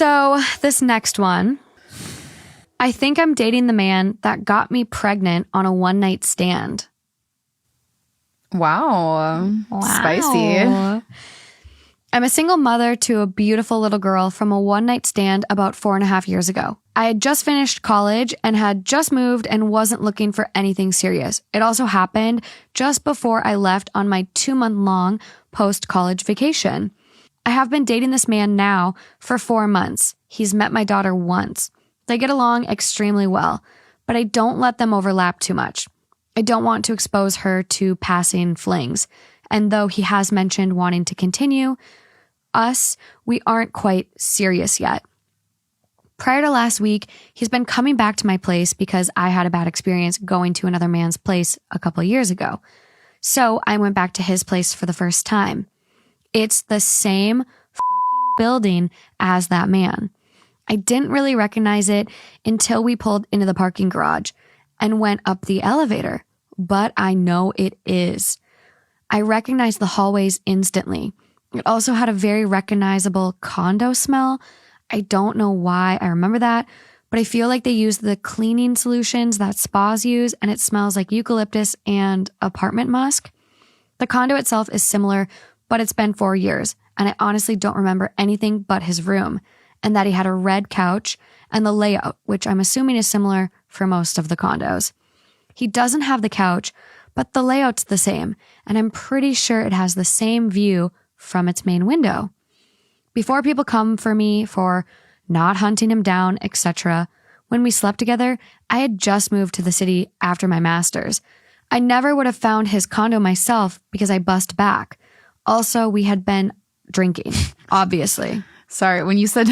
So this next one, I think I'm dating the man that got me pregnant on a one-night stand. Wow. Spicy. I'm a single mother to a beautiful little girl from a one-night stand about 4.5 years ago. I had just finished college and had just moved and wasn't looking for anything serious. It also happened just before I left on my 2-month-long post-college vacation. I have been dating this man now for 4 months. He's met my daughter once. They get along extremely well, but I don't let them overlap too much. I don't want to expose her to passing flings. And though he has mentioned wanting to continue, we aren't quite serious yet. Prior to last week, he's been coming back to my place because I had a bad experience going to another man's place a couple of years ago. So I went back to his place for the first time. It's the same building as that man. I didn't really recognize it until we pulled into the parking garage and went up the elevator, but I know it is. I recognized the hallways instantly. It also had a very recognizable condo smell. I don't know why I remember that, but I feel like they use the cleaning solutions that spas use, and it smells like eucalyptus and apartment musk. The condo itself is similar, but it's been 4 years, and I honestly don't remember anything but his room, and that he had a red couch and the layout, which I'm assuming is similar for most of the condos. He doesn't have the couch, but the layout's the same, and I'm pretty sure it has the same view from its main window. Before people come for me for not hunting him down, etc., when we slept together, I had just moved to the city after my master's. I never would have found his condo myself because I bussed back. Also, we had been drinking, obviously. Sorry, when you said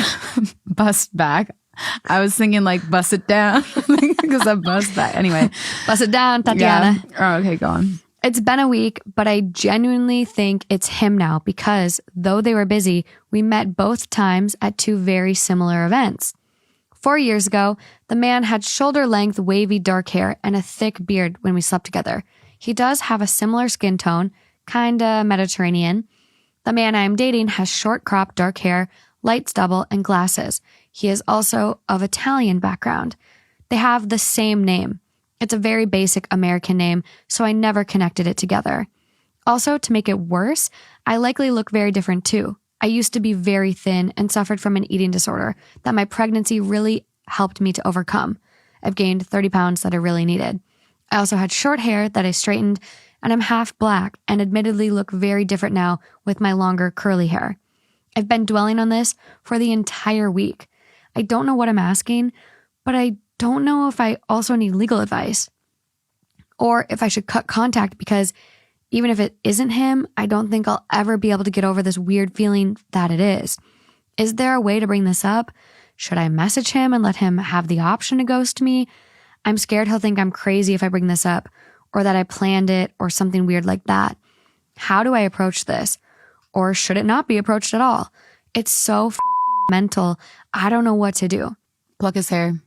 bust back, I was thinking like bust it down because I bust back. Anyway. Bust it down, Tatiana. Yeah. Oh, okay, go on. It's been a week, but I genuinely think it's him now because though they were busy, we met both times at 2 very similar events. 4 years ago, the man had shoulder-length wavy dark hair and a thick beard when we slept together. He does have a similar skin tone, kinda Mediterranean. The man I am dating has short cropped dark hair, light stubble, and glasses. He is also of Italian background. They have the same name. It's a very basic American name, so I never connected it together. Also, to make it worse, I likely look very different too. I used to be very thin and suffered from an eating disorder that my pregnancy really helped me to overcome. I've gained 30 pounds that I really needed. I also had short hair that I straightened, and I'm half black and admittedly look very different now with my longer curly hair. I've been dwelling on this for the entire week. I don't know what I'm asking, but I don't know if I also need legal advice or if I should cut contact because even if it isn't him, I don't think I'll ever be able to get over this weird feeling that it is. Is there a way to bring this up? Should I message him and let him have the option to ghost me? I'm scared he'll think I'm crazy if I bring this up or that I planned it or something weird like that. How do I approach this? Or should it not be approached at all? It's so mental. I don't know what to do. Pluck his hair.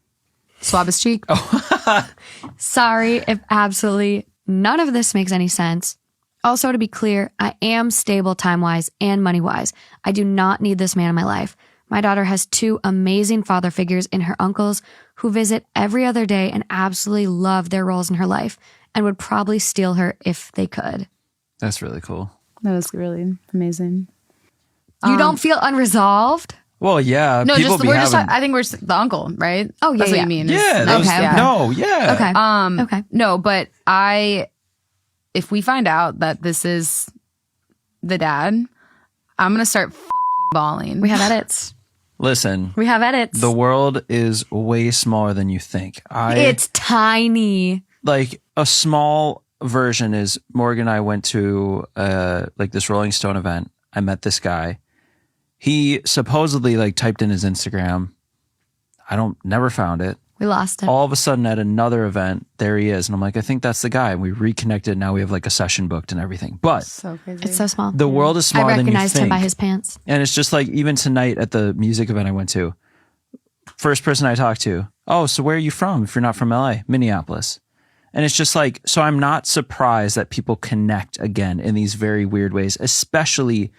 Swab his cheek. Oh. Sorry if absolutely none of this makes any sense. Also, to be clear, I am stable time-wise and money-wise. I do not need this man in my life. My daughter has 2 amazing father figures in her uncles who visit every other day and absolutely love their roles in her life and would probably steal her if they could. That's really cool. That was really amazing. You don't feel unresolved? Well, yeah. No, people we're just. I think we're the uncle, right? Oh, yeah, that's what yeah. you mean. Yeah. Okay. No. Yeah. Okay. Okay. No, but if we find out that this is the dad, I'm gonna start bawling. We have edits. Listen. We have edits. The world is way smaller than you think. It's tiny. Like a small version is Morgan and I went to like this Rolling Stone event. I met this guy. He supposedly like typed in his Instagram. Never found it. We lost it. All of a sudden at another event, there he is. And I'm like, I think that's the guy. And we reconnected. Now we have like a session booked and everything. But So crazy. It's so small. the world is smaller I than you recognized think. him by his pants. And it's just like even tonight at the music event I went to, first person I talked to, oh, so where are you from if you're not from LA? Minneapolis. And it's just like, so I'm not surprised that people connect again in these very weird ways, especially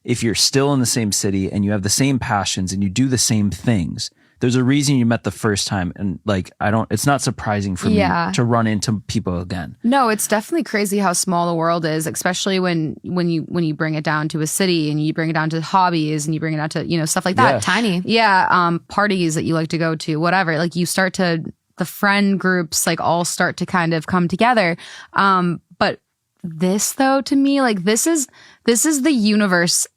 if you're still in the same city and you have the same passions and you do the same things, there's a reason you met the first time. And like, it's not surprising for me to run into people again. No, it's definitely crazy how small the world is, especially when you bring it down to a city and you bring it down to hobbies and you bring it down to, stuff like that. Yeah. Tiny. Yeah. Parties that you like to go to, whatever. Like you start to, the friend groups like all start to kind of come together. But this though, to me, like this is the universe.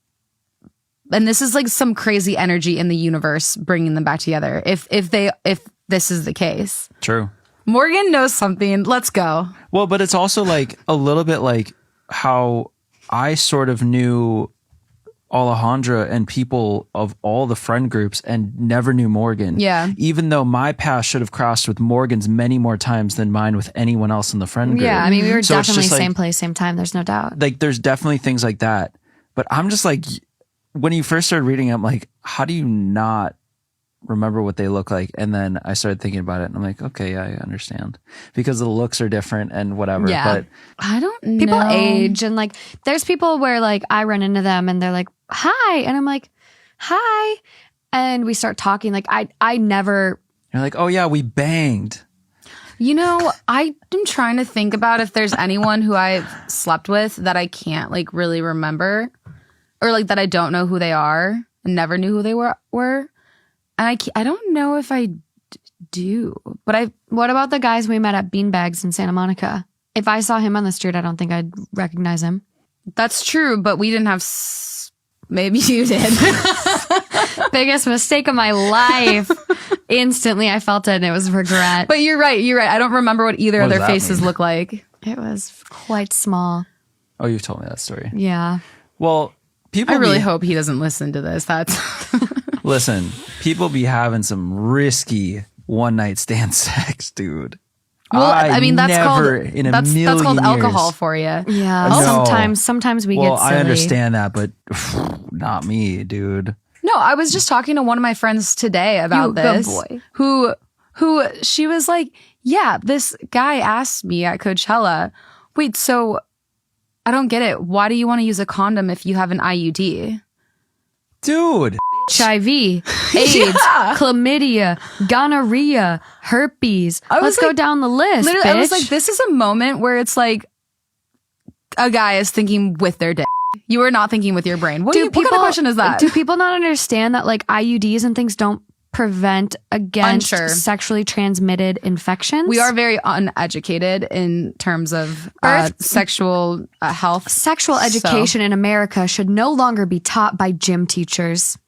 And this is like some crazy energy in the universe bringing them back together. If this is the case. True. Morgan knows something. Let's go. Well, but it's also like a little bit like how I sort of knew Alejandra and people of all the friend groups and never knew Morgan. Yeah. Even though my path should have crossed with Morgan's many more times than mine with anyone else in the friend group. Yeah, I mean, we were So it's definitely just like- same place, same time. There's no doubt. Like there's definitely things like that. But I'm just like, when you first started reading, I'm like, how do you not remember what they look like? And then I started thinking about it and I'm like, okay, I understand. Because the looks are different and whatever. Yeah. But I don't know. People age, and like there's people where like I run into them and they're like, hi. And I'm like, hi. And we start talking. Like I never. you're like, oh yeah, we banged. I'm trying to think about if there's anyone who I've slept with that I can't like really remember, or like that I don't know who they are and never knew who they were. And I don't know if I do, but What about the guys we met at Beanbags in Santa Monica? If I saw him on the street, I don't think I'd recognize him. that's true, but we didn't have, maybe you did. Biggest mistake of my life. Instantly, I felt it and it was regret. But you're right. I don't remember what either What of does their that faces mean? look like. It was quite small. Oh, you've told me that story. Yeah. Well, people I really be- hope he doesn't listen to this. Listen, people be having some risky one night stand sex, dude. Well, I mean, that's never called in a that's million called years. alcohol for you. Yeah. No. Sometimes we Well, get silly. I understand that, but not me, dude. No, I was just talking to one of my friends today about You good this. boy. Who she was like, yeah, this guy asked me at Coachella, wait, so I don't get it. Why do you want to use a condom if you have an IUD? Dude. HIV, AIDS, chlamydia, gonorrhea, herpes. was Let's go like- down the list. Literally, I was bitch. like, this is a moment where it's like a guy is thinking with their dick. You are not thinking with your brain. What kind of question is that? Do people not understand that like IUDs and things don't prevent against Unsure. sexually transmitted infections? We are very uneducated in terms of sexual health. Sexual education in America should no longer be taught by gym teachers.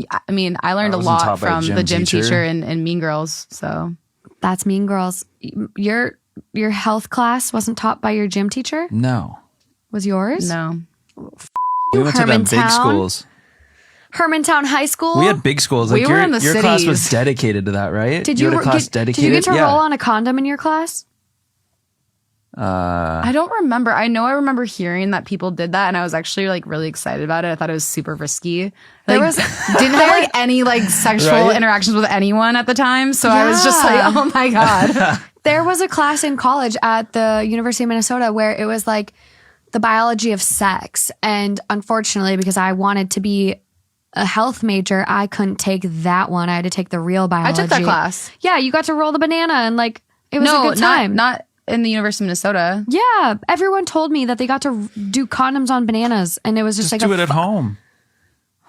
I mean, I learned I a wasn't lot taught by a from gym the gym teacher. teacher in Mean Girls. So That's Mean Girls. Your health class wasn't taught by your gym teacher? No. Was yours? no. We went to them big Hermantown? schools. Hermantown High School? We had big schools. We Like were your in the class was cities. dedicated to that, right? Did you you, had a class did you dedicated? get to Yeah. roll on a condom in your class? I don't remember. I know I remember hearing that people did that, and I was actually like really excited about it. I thought it was super risky. There Like, was- didn't have like any like sexual Right? interactions with anyone at the time, so I was just like, Yeah. oh my god. There was a class in college at the University of Minnesota where it was like the biology of sex. And unfortunately, because I wanted to be a health major, I couldn't take that one. I had to take the real I biology. took that class. Yeah, you got to roll the banana and like it was a good time. not in the University of Minnesota. Yeah, everyone told me that they got to do condoms on bananas, and it was just, Just like do it at home.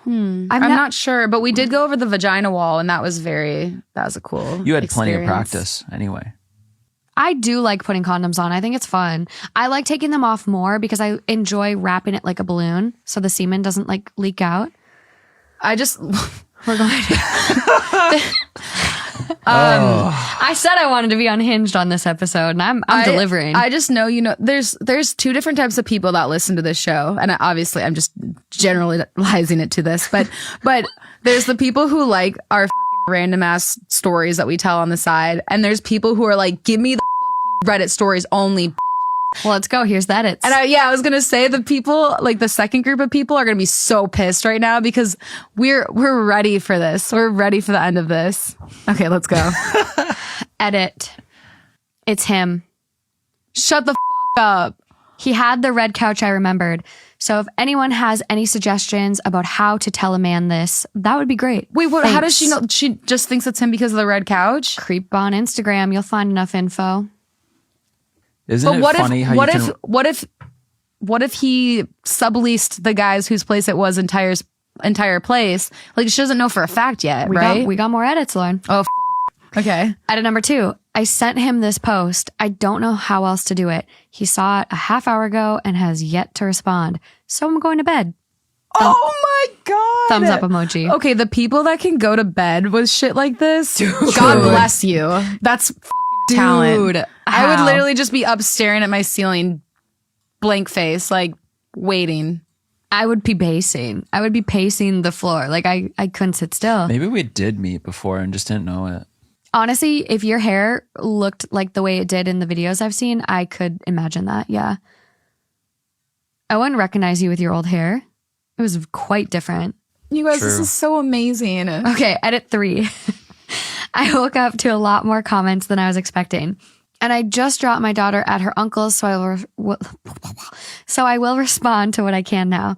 I'm I'm not sure, but we did go over the vagina wall, and that was a cool. You had plenty of experience. practice anyway. I do like putting condoms on. I think it's fun. I like taking them off more because I enjoy wrapping it like a balloon so the semen doesn't like leak out. I just We're going I said I wanted to be unhinged on this episode, and I'm delivering. I just know, there's two different types of people that listen to this show, and obviously I'm just generalizing it to this, but there's the people who like our random ass stories that we tell on the side, and there's people who are like, give me the Reddit stories only. well, let's go. Here's that. It's And I was gonna say the people, like the second group of people, are gonna be so pissed right now because we're ready for this. We're ready for the end of this. Okay, let's go. edit. It's him. Shut the up. He had the red couch, I remembered. So if anyone has any suggestions about how to tell a man this, that would be great. Wait, what? How does she Thanks. know? She just thinks it's him because of the red couch. Creep on Instagram. You'll find enough info. Isn't But it what funny if? how What you if? can? What if he subleased the guys whose place it was entire place? Like she doesn't know for a fact yet, right? We got more edits, Lauren. Oh, okay. Edit number 2. I sent him this post. I don't know how else to do it. He saw it a half hour ago and has yet to respond. So I'm going to bed. Oh my god! Thumbs up emoji. Okay, the people that can go to bed with shit like this, God bless you. That's fucking talent. I would how? literally just be up staring at my ceiling, blank face, like waiting. I would be pacing. I would be pacing the floor. Like I couldn't sit still. Maybe we did meet before and just didn't know it. Honestly, if your hair looked like the way it did in the videos I've seen, I could imagine that. Yeah. I wouldn't recognize you with your old hair. It was quite different. You guys, this True. is so amazing. Okay, edit 3. I woke up to a lot more comments than I was expecting. And I just dropped my daughter at her uncle's, so I will respond to what I can now.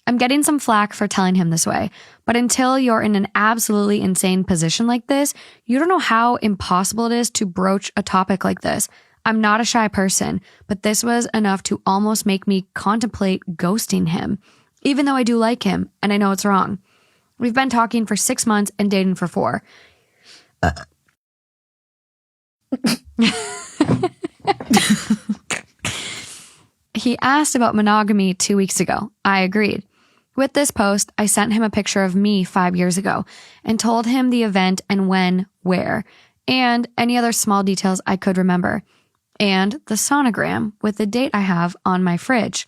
I'm getting some flack for telling him this way, but until you're in an absolutely insane position like this, you don't know how impossible it is to broach a topic like this. I'm not a shy person, but this was enough to almost make me contemplate ghosting him, even though I do like him and I know it's wrong. We've been talking for 6 months and dating for 4. He asked about monogamy 2 weeks ago. I agreed. With this post, I sent him a picture of me 5 years ago and told him the event and when, where, and any other small details I could remember, and the sonogram with the date I have on my fridge.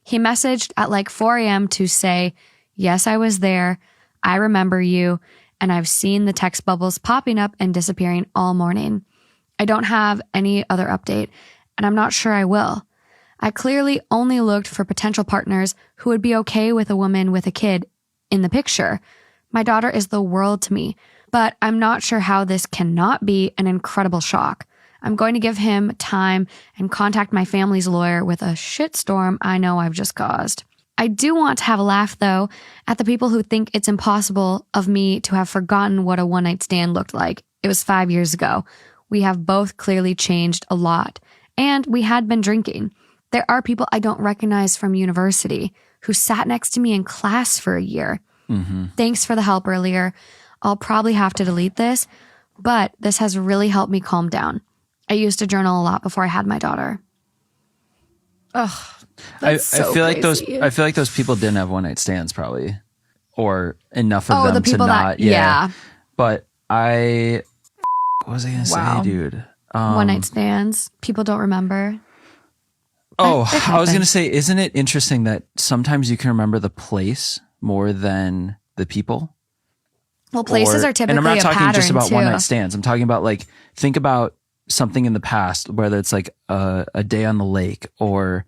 He messaged at like 4 a.m. to say, yes, I was there, I remember you, and I've seen the text bubbles popping up and disappearing all morning. I don't have any other update, and I'm not sure I will. I clearly only looked for potential partners who would be okay with a woman with a kid in the picture. My daughter is the world to me, but I'm not sure how this cannot be an incredible shock. I'm going to give him time and contact my family's lawyer with a shitstorm I know I've just caused. I do want to have a laugh, though, at the people who think it's impossible of me to have forgotten what a one-night stand looked like. It was 5 years ago. We have both clearly changed a lot, and we had been drinking. There are people I don't recognize from university who sat next to me in class for a year. Mm-hmm. Thanks for the help earlier. I'll probably have to delete this, but this has really helped me calm down. I used to journal a lot before I had my daughter. Ugh, I so feel like those. crazy. I feel like those people didn't have one night stands, probably, or enough of them the people to not. that, yeah. But what was I gonna Wow. say, dude? One-night stands. People don't remember. Oh, It I was gonna happens. say, isn't it interesting that sometimes you can remember the place more than the people? Well, places Or- are typically and I'm not a talking pattern just about too. one night stands. I'm talking about like think about something in the past, whether it's like a day on the lake or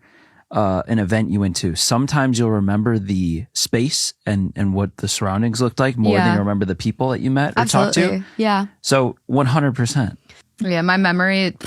an event you went to. Sometimes you'll remember the space and what the surroundings looked like more than Yeah. you remember the people that you met or talked Absolutely. to. Yeah. So 100%. Yeah, my memory.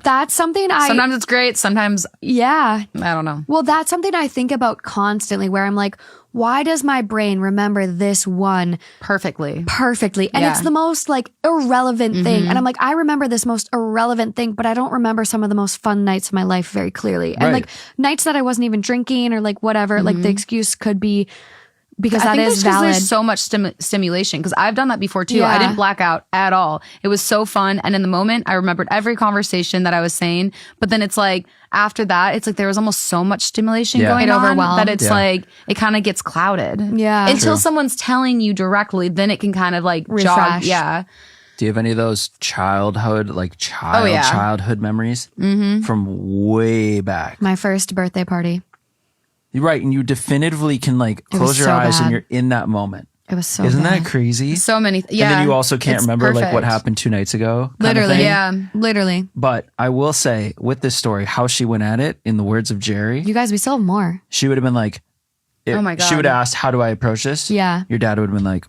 That's something Sometimes it's great. Sometimes yeah. I don't know. Well, that's something I think about constantly where I'm like, why does my brain remember this one Perfectly. perfectly? And Yeah. it's the most like irrelevant thing. And I'm like, I remember this most irrelevant thing, but I don't remember some of the most fun nights of my life very clearly. And Right. like nights that I wasn't even drinking or like whatever, like the excuse could be because I that think is that's 'cause valid. there's so much stimulation because I've done that before too. Yeah. I didn't black out at all. It was so fun. And in the moment, I remembered every conversation that I was saying. But then it's like after that, it's like there was almost so much stimulation Yeah. going It on overwhelmed. that it's Yeah. like it kind of gets clouded. Yeah. Until True. someone's telling you directly, then it can kind of like jog. Refresh. Yeah. Do you have any of those childhood yeah. childhood memories from way back? My first birthday party. You're right, and you definitively can like was close your so eyes and bad. you're in that moment. It was so Isn't bad. that crazy? So many. Yeah. And then you also can't It's remember like what perfect. happened 2 nights ago. kind of Literally. thing. Yeah. Literally. But I will say with this story, how she went at it, in the words of Jerry, You guys, we still have more. she would have been like, Oh my She would God. have asked, how do I approach this? Yeah. Your dad would have been like,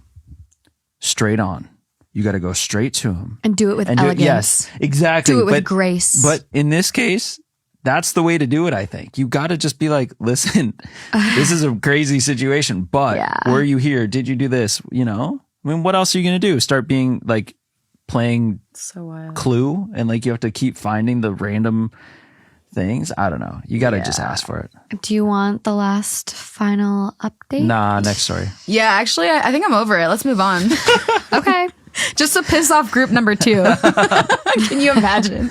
straight on. You got to go straight to him. And do it with And do it, elegance. yes, exactly. Do it with but, grace. But in this case, that's the way to do it. I think you got to just be like, listen, this is a crazy situation, but were you here? Did you do this? You know, I mean, what else are you going to do? Start being like playing So wild. Clue, and like you have to keep finding the random things. I don't know. You got to just ask for it. Do you want the last final update? Nah, next story. Yeah, actually, I think I'm over it. Let's move on. Okay. Just to piss off group number 2. Can you imagine?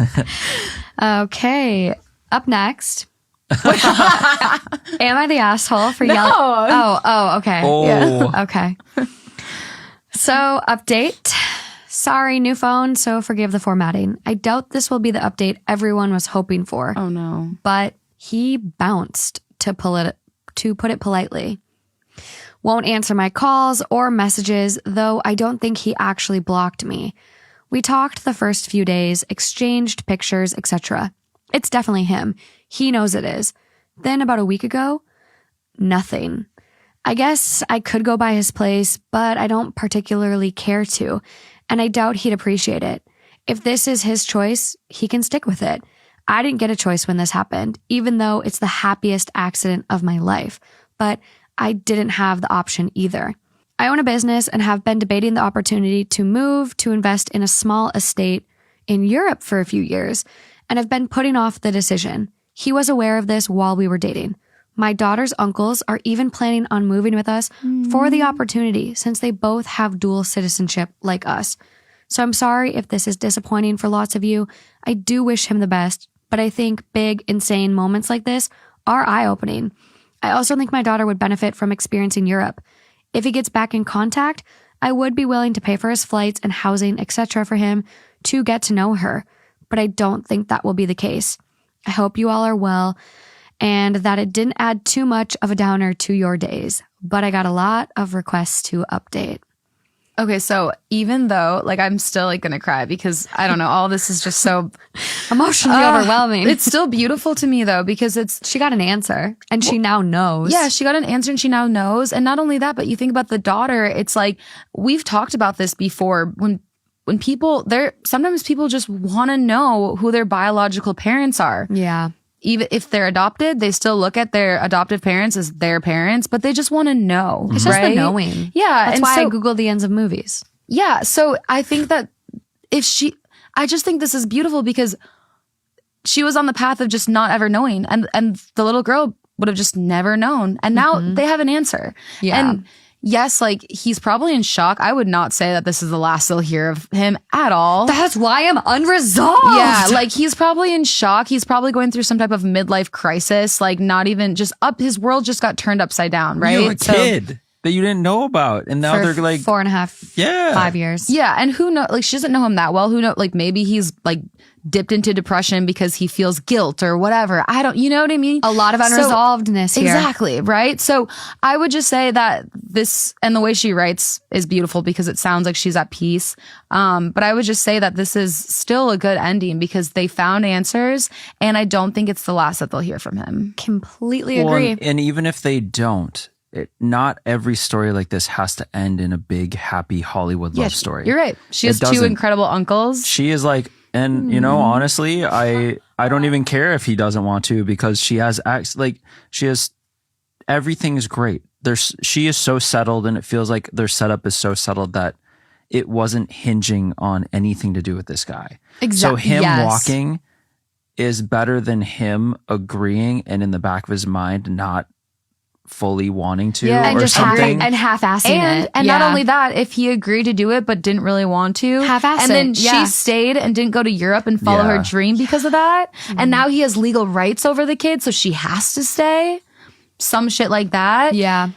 Okay. Up next. Am I the asshole for yelling? Oh, okay. Oh. Yeah. Okay. So, update. Sorry, new phone, so forgive the formatting. I doubt this will be the update everyone was hoping for. Oh no. But he bounced, to put it politely. Won't answer my calls or messages, though I don't think he actually blocked me. We talked the first few days, exchanged pictures, etc. It's definitely him. He knows it is. Then about a week ago, nothing. I guess I could go by his place, but I don't particularly care to, and I doubt he'd appreciate it. If this is his choice, he can stick with it. I didn't get a choice when this happened, even though it's the happiest accident of my life, but I didn't have the option either. I own a business and have been debating the opportunity to move to invest in a small estate in Europe for a few years, and have been putting off the decision. He was aware of this while we were dating. My daughter's uncles are even planning on moving with us for the opportunity, since they both have dual citizenship like us. So I'm sorry if this is disappointing for lots of you. I do wish him the best, but I think big, insane moments like this are eye-opening. I also think my daughter would benefit from experiencing Europe. If he gets back in contact, I would be willing to pay for his flights and housing, etc. for him to get to know her, but I don't think that will be the case. I hope you all are well, and that it didn't add too much of a downer to your days, but I got a lot of requests to update. Okay, so even though, like, I'm still, like, gonna cry because, I don't know, all this is just so Emotionally overwhelming. It's still beautiful to me, though, because She got an answer, and she now knows. Yeah, she got an answer and she now knows. And not only that, but you think about the daughter, it's like, we've talked about this before. When people, sometimes people just want to know who their biological parents are. Yeah. Even if they're adopted, they still look at their adoptive parents as their parents, but they just want to know. It's just right? the knowing. Yeah. That's and why so, I Googled the ends of movies. Yeah. So I think that I just think this is beautiful because she was on the path of just not ever knowing. And the little girl would have just never known. And now they have an answer. Yeah. And yes, like, he's probably in shock. I would not say that this is the last they'll hear of him at all. That's why I'm unresolved. Yeah, like, he's probably in shock. He's probably going through some type of midlife crisis. Like, not even just up. His world just got turned upside down, right? You have a kid that you didn't know about, and now they're like 4.5, 5 years. Yeah, and who knows? Like, she doesn't know him that well. Who knows? Like, maybe he's like dipped into depression because he feels guilt or whatever. You know what I mean? A lot of unresolvedness here. Exactly, right? So I would just say that this, and the way she writes is beautiful because it sounds like she's at peace. But I would just say that this is still a good ending because they found answers, and I don't think it's the last that they'll hear from him. Completely agree. And even if they don't, not every story like this has to end in a big, happy Hollywood love story. You're right. She has 2 incredible uncles. She is like, and you know, honestly, I don't even care if he doesn't want to, because she has everything is great. She is so settled, and it feels like their setup is so settled that it wasn't hinging on anything to do with this guy. Exactly. So him walking is better than him agreeing and in the back of his mind not fully wanting to, and or just something. half-assing it. And not only that, if he agreed to do it but didn't really want to, half-ass and then it, she stayed and didn't go to Europe and follow her dream because of that, and now he has legal rights over the kid, so she has to stay. Some shit like that. Yeah.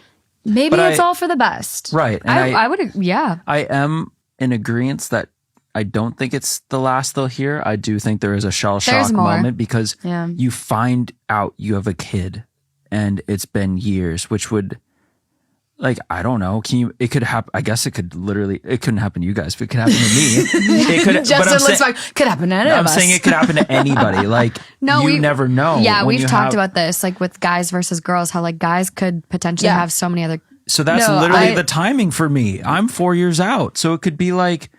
Maybe it's all for the best. Right. And I would, yeah. I am in agreement that I don't think it's the last they'll hear. I do think there is a shell shock moment because you find out you have a kid and it's been years, which would, like, I don't know. It could happen. I guess it couldn't happen to you guys, but it could happen to me. It could, Justin looks like, could happen to any of us. I'm saying it could happen to anybody. Like, you never know. Yeah, we've talked about this, like with guys versus girls, how like guys could potentially have so many other. So that's literally the timing for me. I'm 4 years out. So it could be like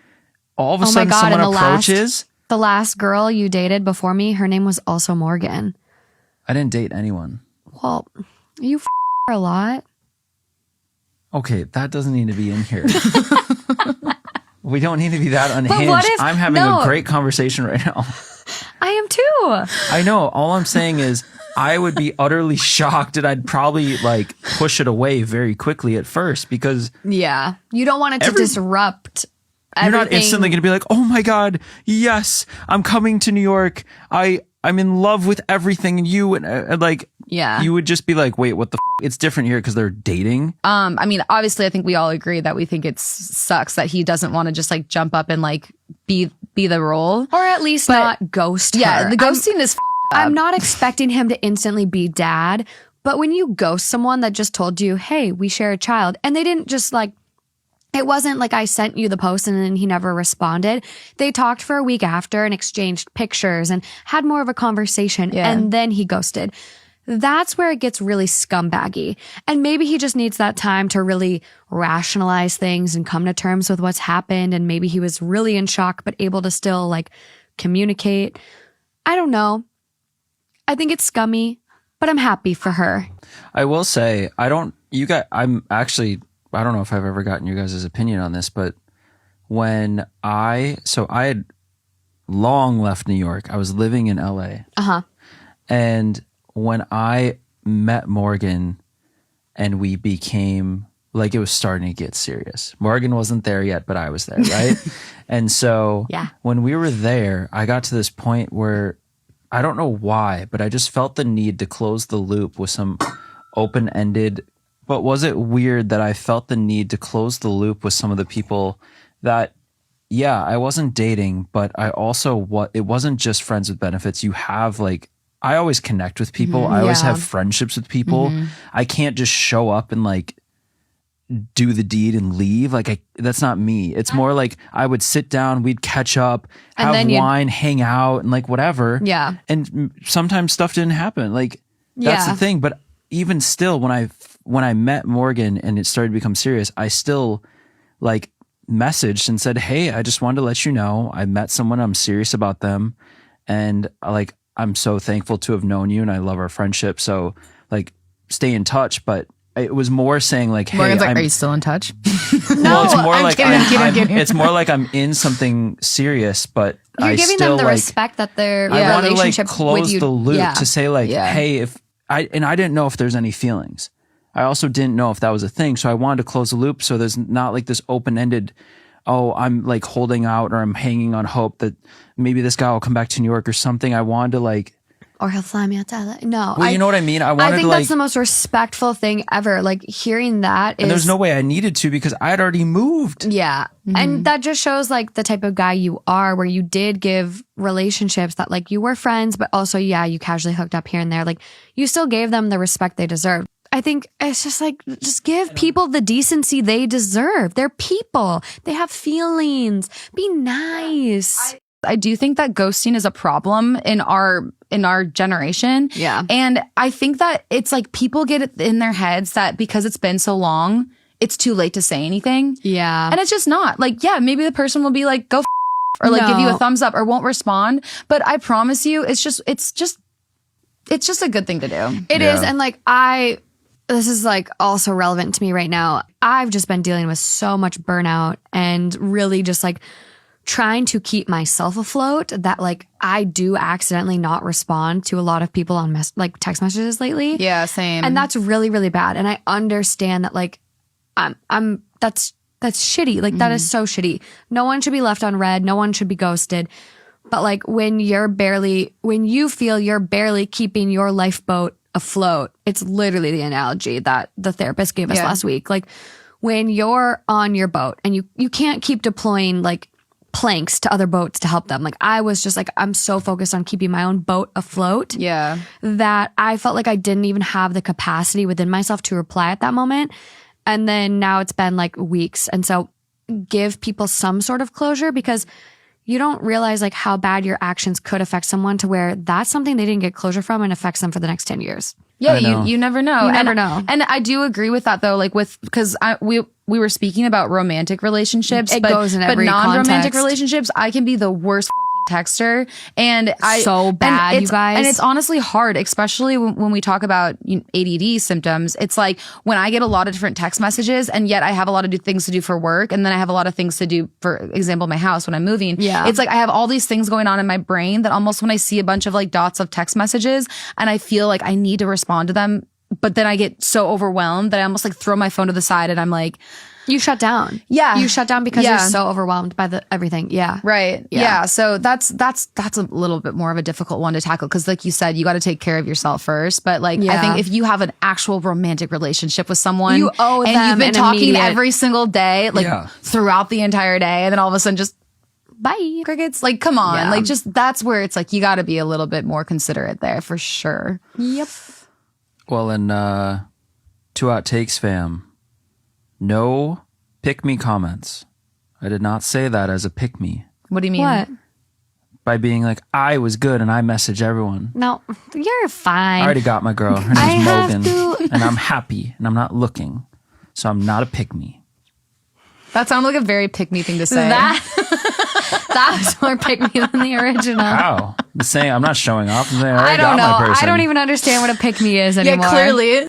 all of a sudden someone approaches. The last girl you dated before me, her name was also Morgan. I didn't date anyone. Well, you a lot. Okay, that doesn't need to be in here. We don't need to be that unhinged. what if- I'm having a great conversation right now. I am too. I know. All I'm saying is I would be utterly shocked and I'd probably like push it away very quickly at first because Yeah. You don't want it to disrupt you're not everything. instantly going to be like, oh my God, yes, I'm coming to New York. I'm in love with everything and you and like, Yeah. you would just be like, wait, what the It's different here because they're dating. I mean, obviously, I think we all agree that we think it sucks that he doesn't want to just like jump up and like be the role. Or at least not ghost her. Yeah, the ghosting is I'm not expecting him to instantly be dad, but when you ghost someone that just told you, hey, we share a child, and they didn't just like, it wasn't like I sent you the post and then he never responded. They talked for a week after and exchanged pictures and had more of a conversation, and then he ghosted. That's where it gets really scumbaggy. And maybe he just needs that time to really rationalize things and come to terms with what's happened. And maybe he was really in shock, but able to still like communicate. I don't know. I think it's scummy, but I'm happy for her. I will say, I don't know if I've ever gotten you guys' opinion on this, but I had long left New York. I was living in LA. And when I met Morgan and we became like, it was starting to get serious. Morgan wasn't there yet, but I was there, right? And so when we were there, I got to this point where I don't know why, but I just felt the need to close the loop with some open-ended. But was it weird that I felt the need to close the loop with some of the people that, I wasn't dating, but I also, it wasn't just friends with benefits. You have like, I always connect with people. I always have friendships with people. I can't just show up and like do the deed and leave. Like that's not me. It's more like I would sit down, we'd catch up, have wine, hang out and like whatever. Yeah. And sometimes stuff didn't happen. Like that's the thing. But even still, when I met Morgan and it started to become serious, I still like messaged and said, hey, I just wanted to let you know I met someone. I'm serious about them. And like, I'm so thankful to have known you and I love our friendship. So like stay in touch. But it was more saying like, hey, Morgan's like, are you still in touch? Well, it's more like I'm kidding. it's more like I'm in something serious, but You're giving them the respect that their relationship I want to like close with you, the loop to say like, hey, I didn't know if there's any feelings. I also didn't know if that was a thing. So I wanted to close the loop so there's not like this open-ended, oh, I'm like holding out or I'm hanging on hope that maybe this guy will come back to New York or something. I wanted to like, or he'll fly me out to LA. No. Well, you know what I mean? I think that's the most respectful thing ever. Like hearing that and there's no way I needed to because I had already moved. Yeah. And that just shows like the type of guy you are, where you did give relationships that like you were friends, but also, you casually hooked up here and there. Like you still gave them the respect they deserved. I think it's just like, just give people the decency they deserve. They're people. They have feelings. Be nice. I do think that ghosting is a problem in our generation. Yeah. And I think that it's like people get it in their heads that because it's been so long, it's too late to say anything. Yeah. And it's just not. Like, maybe the person will be like, go or like give you a thumbs up or won't respond. But I promise you, it's just a good thing to do. It is. And like this is like also relevant to me right now. I've just been dealing with so much burnout and really just like trying to keep myself afloat that like I do accidentally not respond to a lot of people on like text messages lately. Yeah, same. And that's really, really bad. And I understand that like that's shitty. Like that is so shitty. No one should be left unread. No one should be ghosted. But like when you feel you're barely keeping your lifeboat afloat, it's literally the analogy that the therapist gave us last week. Like when you're on your boat and you can't keep deploying like planks to other boats to help them. Like I was just like, I'm so focused on keeping my own boat afloat that I felt like I didn't even have the capacity within myself to reply at that moment. And then now it's been like weeks. And so give people some sort of closure because you don't realize like how bad your actions could affect someone to where that's something they didn't get closure from and affects them for the next 10 years. Yeah, you never know. You never know. And I do agree with that though, like because we were speaking about romantic relationships, It goes in every non-romantic context. relationships, I can be the worst texter, and So bad, and you guys. And it's honestly hard, especially when we talk about ADD symptoms. It's like when I get a lot of different text messages, and yet I have a lot of things to do for work, and then I have a lot of things to do, for example, my house when I'm moving. Yeah. It's like I have all these things going on in my brain that almost when I see a bunch of like dots of text messages, and I feel like I need to respond to them, but then I get so overwhelmed that I almost like throw my phone to the side, and I'm like, you shut down. Yeah. You shut down because Yeah. you're so overwhelmed by everything. Yeah. right. Yeah. Yeah. So that's a little bit more of a difficult one to tackle, because like you said, you got to take care of yourself first. But like, I Yeah. think if you have an actual romantic relationship with someone, You owe and them you've been an talking immediate- every single day, like Yeah. throughout the entire day, and then all of a sudden just Bye. crickets, like, come on. Yeah. Like, just that's where it's like, you got to be a little bit more considerate there for sure. Yep. Well, and 2 Hot Takes fam, no pick me comments. I did not say that as a pick me. What do you mean? What? By being like, I was good and I message everyone. No, you're fine. I already got my girl. Her I name's have Morgan. to- And I'm happy and I'm not looking. So I'm not a pick me. That sounded like a very pick me thing to say. That's more pick me than the original. Wow. I'm saying I'm not showing off. I'm saying I already I don't got know. my person. I don't even understand what a pick me is anymore. yeah, clearly.